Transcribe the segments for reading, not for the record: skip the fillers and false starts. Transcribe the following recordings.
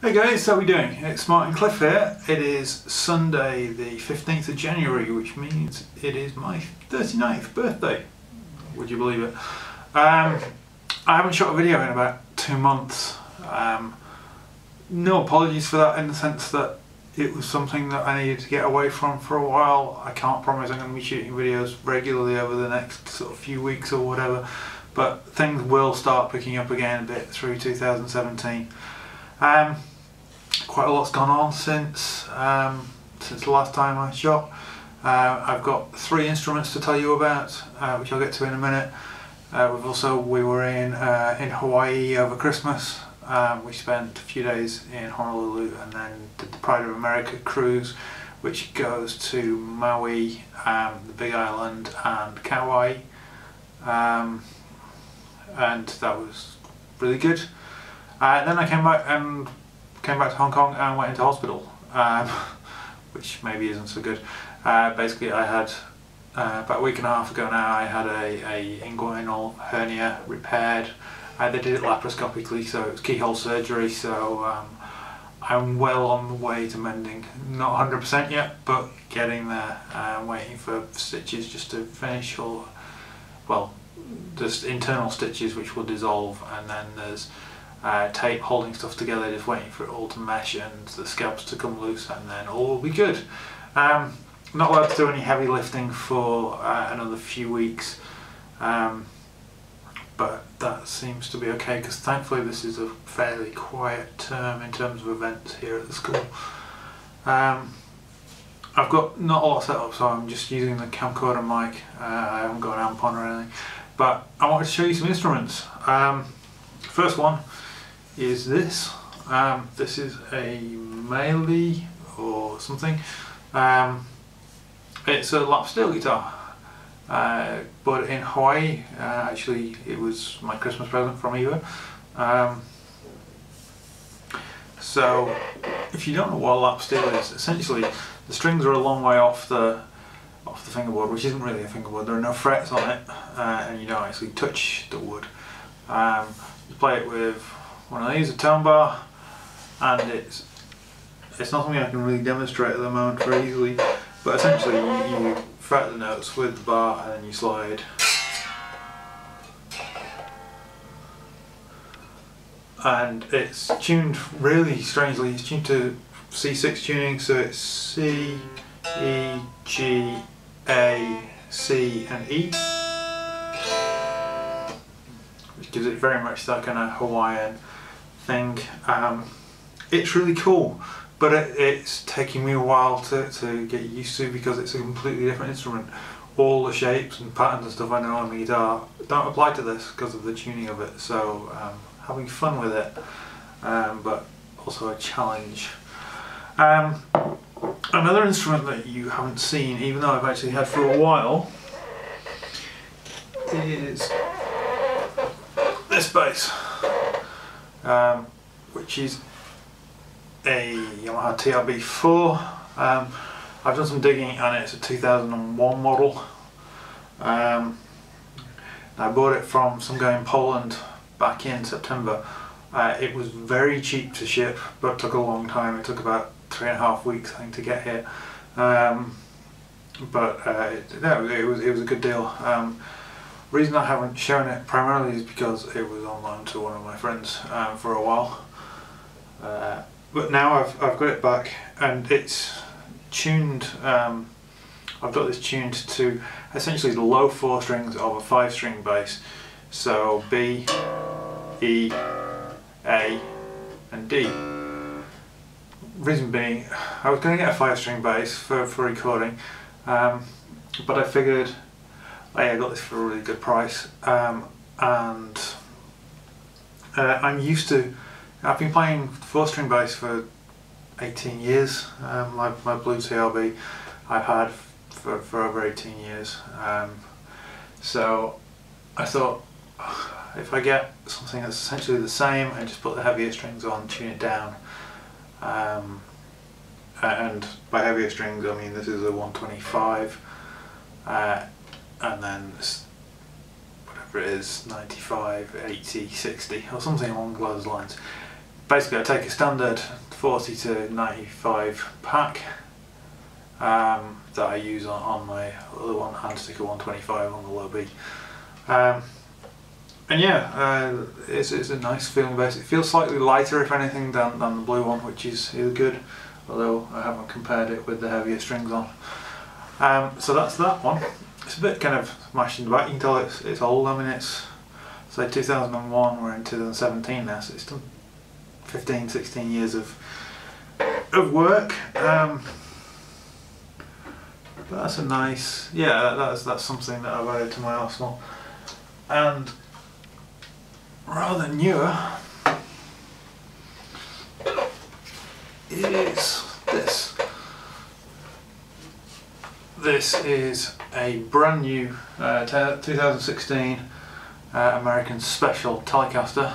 Hey guys, how are we doing? It's Martin Cliffe here. It is Sunday the 15th of January, which means it is my 39th birthday. Would you believe it? I haven't shot a video in about 2 months. No apologies for that, in the sense that it was something that I needed to get away from for a while. I can't promise I'm going to be shooting videos regularly over the next sort of few weeks or whatever, but things will start picking up again a bit through 2017. Quite a lot's gone on since the last time I shot. I've got 3 instruments to tell you about, which I'll get to in a minute. We were in Hawaii over Christmas. We spent a few days in Honolulu and then did the Pride of America cruise, which goes to Maui, the Big Island and Kauai, and that was really good. Then I came back to Hong Kong and went into hospital, which maybe isn't so good. Basically, I had about a week and a half ago now, I had a inguinal hernia repaired. They did it laparoscopically, so it was keyhole surgery. So I'm well on the way to mending. Not 100% yet, but getting there. Waiting for stitches just to finish, or well, just internal stitches which will dissolve, and then there's tape holding stuff together, just waiting for it all to mesh and the scalps to come loose, and then all will be good. Not allowed to do any heavy lifting for another few weeks, but that seems to be okay, because thankfully this is a fairly quiet term in terms of events here at the school. I've got not a lot set up, so I'm just using the camcorder mic. I haven't got an amp on or anything, but I wanted to show you some instruments. First one is this. This is a Meili or something. It's a lap steel guitar, but in Hawaii. Actually, it was my Christmas present from Eva. So if you don't know what a lap steel is, essentially the strings are a long way off the fingerboard, which isn't really a fingerboard. There are no frets on it, and you don't actually touch the wood. You play it with one of these, a tone bar, and it's not something I can really demonstrate at the moment very easily, but essentially you fret the notes with the bar and then you slide. And it's tuned really strangely. It's tuned to C6 tuning, so it's C, E, G, A, C and E, which gives it very much that kind of Hawaiian thing. It's really cool, but it's taking me a while to get used to, because it's a completely different instrument. All the shapes and patterns and stuff I know on the guitar don't apply to this because of the tuning of it, so having fun with it, but also a challenge. Another instrument that you haven't seen, even though I've actually had for a while, is this bass, which is a Yamaha TRB4. I've done some digging and it's a 2001 model. I bought it from some guy in Poland back in September. It was very cheap to ship, but took a long time. It took about 3.5 weeks, I think, to get here. No, it was a good deal. Reason I haven't shown it primarily is because it was on loan to one of my friends for a while. But now I've got it back, and it's tuned. I've got this tuned to essentially the low 4 strings of a 5-string bass. So B, E, A and D. Reason being, I was going to get a 5-string bass for recording, but I figured, hey, I got this for a really good price, and I'm used to. I've been playing 4-string bass for 18 years. My blue TRB I've had for over 18 years. So I thought, if I get something that's essentially the same and just put the heavier strings on, tune it down, and by heavier strings I mean this is a 125, and then this, whatever it is, 95, 80, 60 or something along those lines. basically I take a standard 40 to 95 pack that I use on my other one, hand sticker 125 on the low B. And yeah, it's a nice feeling bass. It feels slightly lighter, if anything, than the blue one, which is good, although I haven't compared it with the heavier strings on. So that's that one. It's a bit kind of smashed in the back. You can tell it's old. I mean, it's say 2001, we're in 2017 now, so it's done 15-16 years of work. But that's a nice, yeah, that's something that I've added to my arsenal. And rather newer is this. This is a brand new 2016 American Special Telecaster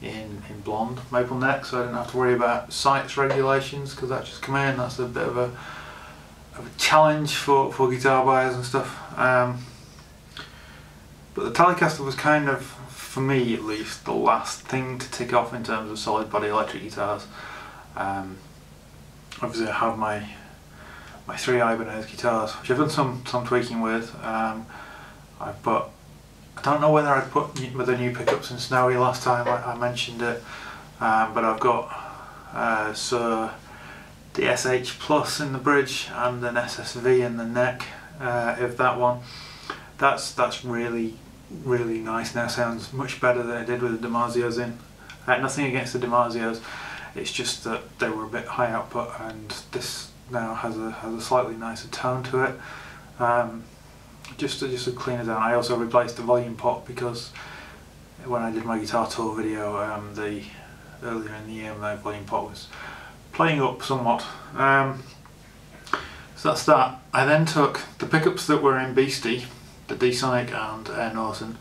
in blonde maple neck, so I didn't have to worry about sights regulations because that just come in. That's a bit of a challenge for guitar buyers and stuff. But the Telecaster was kind of, for me at least, the last thing to tick off in terms of solid body electric guitars. Obviously I have my 3 Ibanez guitars, which I've done some tweaking with. I've put, I don't know whether I put with the new pickups in Snowy last time I mentioned it, but I've got so the SH Plus in the bridge and an SSV in the neck of that one. That's really nice now. Sounds much better than it did with the DiMarzios in. Nothing against the DiMarzios, it's just that they were a bit high output, and this now has a slightly nicer tone to it. Just to clean it down. I also replaced the volume pot because when I did my guitar tour video earlier in the year, my volume pot was playing up somewhat. So that's that. I then took the pickups that were in Beastie, the D-Sonic and Air Norton,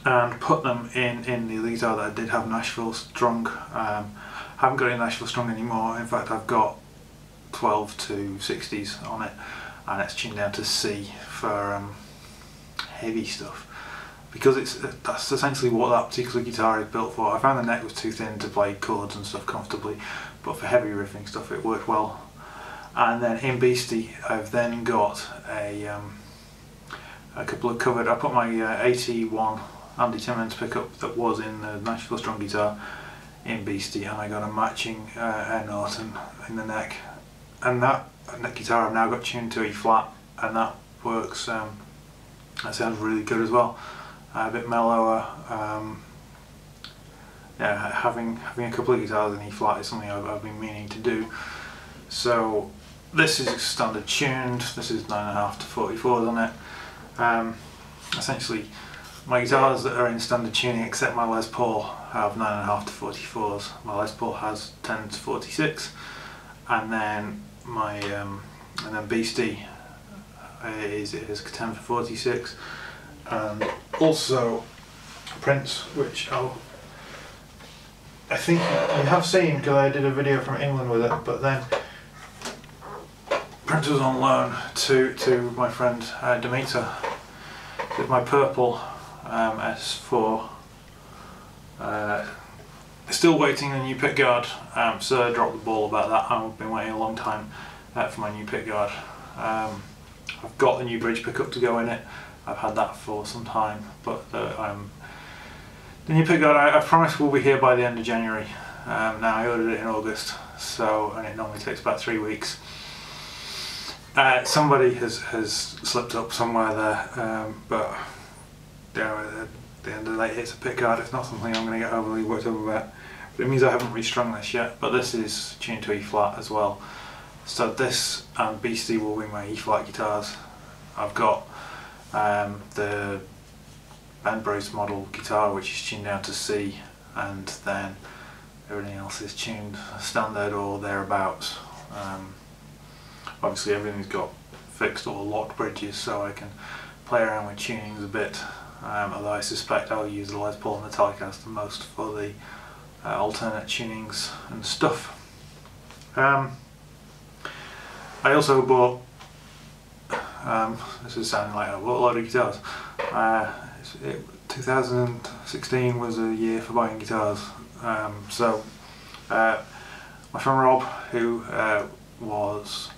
and put them in the guitar that I did have Nashville Strung. Haven't got it in Nashville Strung anymore. In fact, I've got 12 to 60s on it, and it's tuned down to C for heavy stuff, because that's essentially what that particular guitar is built for. I found the neck was too thin to play chords and stuff comfortably, but for heavy riffing stuff it worked well. And then in Beastie I've then got a couple of covered, I put my 81 Andy Timmons pickup that was in the Nashville Strung guitar in Beastie, and I got a matching Air Norton in the neck, and that neck guitar I've now got tuned to E flat, and that works. That sounds really good as well. A bit mellower. Yeah, having a couple of guitars in E flat is something I've been meaning to do. So this is standard tuned. This is 9.5 to 44s on it. Essentially, my guitars that are in standard tuning, except my Les Paul, have 9.5 to 44s. My Les Paul has 10 to 46, and then my Beastie is 10 to 46, and also Prince, which I think you have seen because I did a video from England with it, but then Prince was on loan to my friend Demeter with my purple S4. Still waiting on a new pick guard, so I dropped the ball about that. I've been waiting a long time for my new pick guard. I've got the new bridge pickup to go in it. I've had that for some time, but the new pick guard I promise will be here by the end of January. Now I ordered it in August, and it normally takes about 3 weeks. Somebody has slipped up somewhere there, but at the end of the day it's a pick guard. It's not something I'm going to get overly worked up about. But it means I haven't restrung this yet, but this is tuned to E flat as well. So this and Beastie will be my E flat guitars. I've got the Ben Bruce model guitar, which is tuned down to C, and then everything else is tuned standard or thereabouts. Obviously everything's got fixed or locked bridges, so I can play around with tunings a bit, although I suspect I'll use the Les Paul and the Telecaster most for the alternate tunings and stuff. I also bought, this is sounding like I bought a load of guitars, 2016 was a year for buying guitars. My friend Rob, who was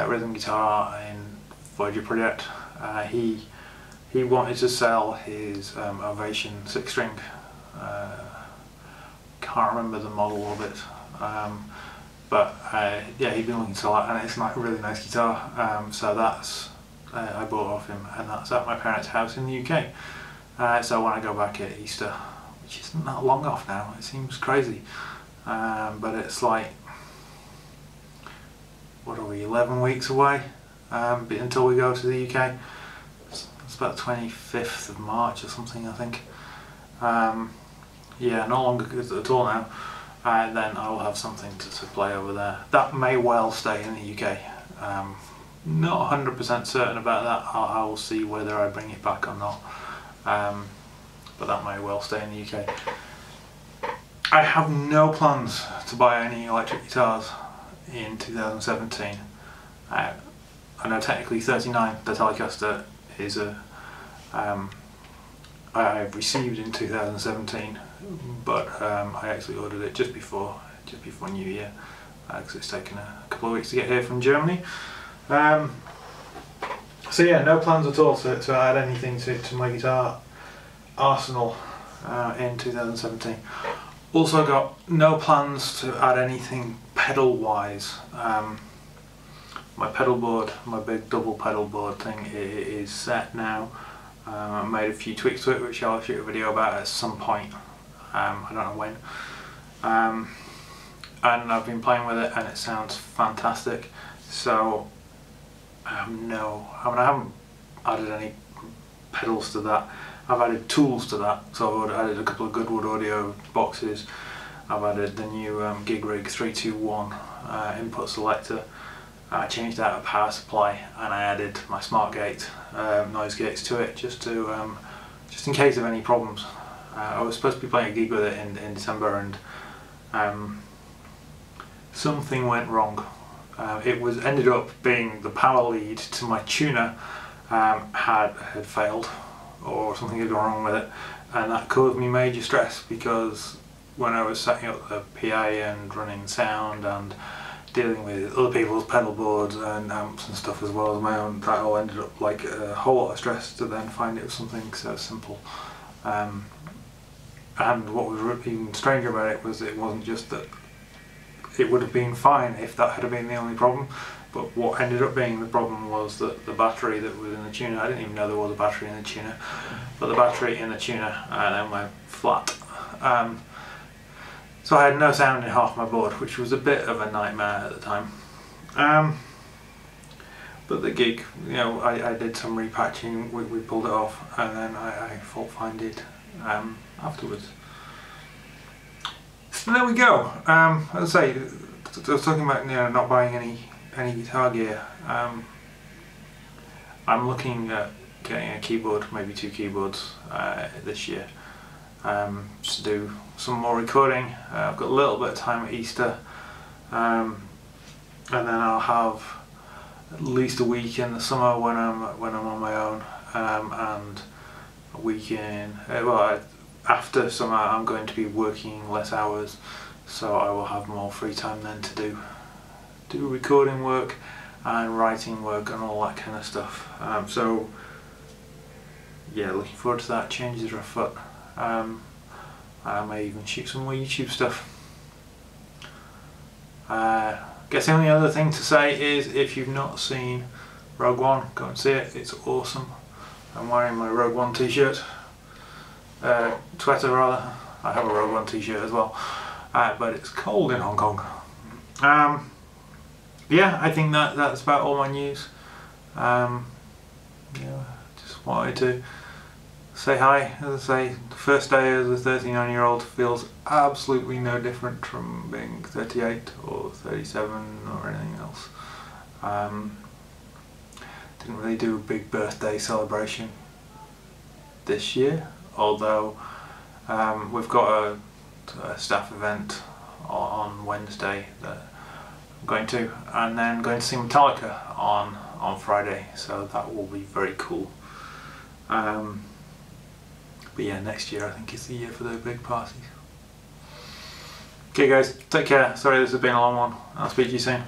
rhythm guitar in Voyager Project, he wanted to sell his Ovation 6-string. Can't remember the model of it, but yeah, he'd been looking to sell it, and it's a really nice guitar. So that's I bought off him, and that's at my parents' house in the UK. So when I go back at Easter, which isn't that long off now, it seems crazy, but it's like, what are we, 11 weeks away until we go to the UK. It's about the 25th of March or something, I think. Yeah, no longer at all now. Then I will have something to play over there. That may well stay in the UK. Not 100% certain about that. I will see whether I bring it back or not. But that may well stay in the UK. I have no plans to buy any electric guitars in 2017. I know technically 39, the Telecaster, is a I received in 2017, but I actually ordered it just before New Year, because it's taken a couple of weeks to get here from Germany. So yeah, no plans at all to add anything to my guitar arsenal in 2017. Also got no plans to add anything pedal wise. My pedal board, my big double pedal board thing, is set now. I made a few tweaks to it, which I'll shoot a video about at some point. I don't know when. And I've been playing with it, and it sounds fantastic. So I haven't added any pedals to that. I've added tools to that. So I've added a couple of Goodwood audio boxes. I've added the new Gig Rig 321 input selector. I changed out a power supply, and I added my smart gate noise gates to it, just in case of any problems. I was supposed to be playing a gig with it in December, and something went wrong. It ended up being the power lead to my tuner had failed, or something had gone wrong with it, and that caused me major stress, because when I was setting up the PA and running sound and dealing with other people's pedal boards and amps and stuff as well as my own, that all ended up like a whole lot of stress to then find it was something so simple. And what was even stranger about it was it wasn't just that it would have been fine if that had been the only problem, but what ended up being the problem was that the battery that was in the tuner, I didn't even know there was a battery in the tuner, but the battery in the tuner then went flat. So I had no sound in half my board, which was a bit of a nightmare at the time. But the gig, I did some repatching, we pulled it off, and then I fault finded afterwards. So there we go. As I say, I was talking about not buying any guitar gear. I'm looking at getting a keyboard, maybe 2 keyboards this year. Just to do some more recording. I've got a little bit of time at Easter, and then I'll have at least a week in the summer when I'm on my own, and a week in after summer I'm going to be working less hours, so I will have more free time then to do recording work and writing work and all that kind of stuff. So yeah, looking forward to that. Changes are afoot. I may even shoot some more YouTube stuff. Guess the only other thing to say is, if you've not seen Rogue One, go and see it. It's awesome. I'm wearing my Rogue One t-shirt, sweater rather. I have a Rogue One t-shirt as well, but it's cold in Hong Kong. Yeah, I think that's about all my news. Just wanted to say hi. As I say, the first day as a 39-year-old feels absolutely no different from being 38 or 37 or anything else. Didn't really do a big birthday celebration this year, although we've got a staff event on Wednesday that I'm going to, and then going to see Metallica on Friday, so that will be very cool. But yeah, next year I think is the year for the big parties. Okay guys, take care. Sorry this has been a long one. I'll speak to you soon.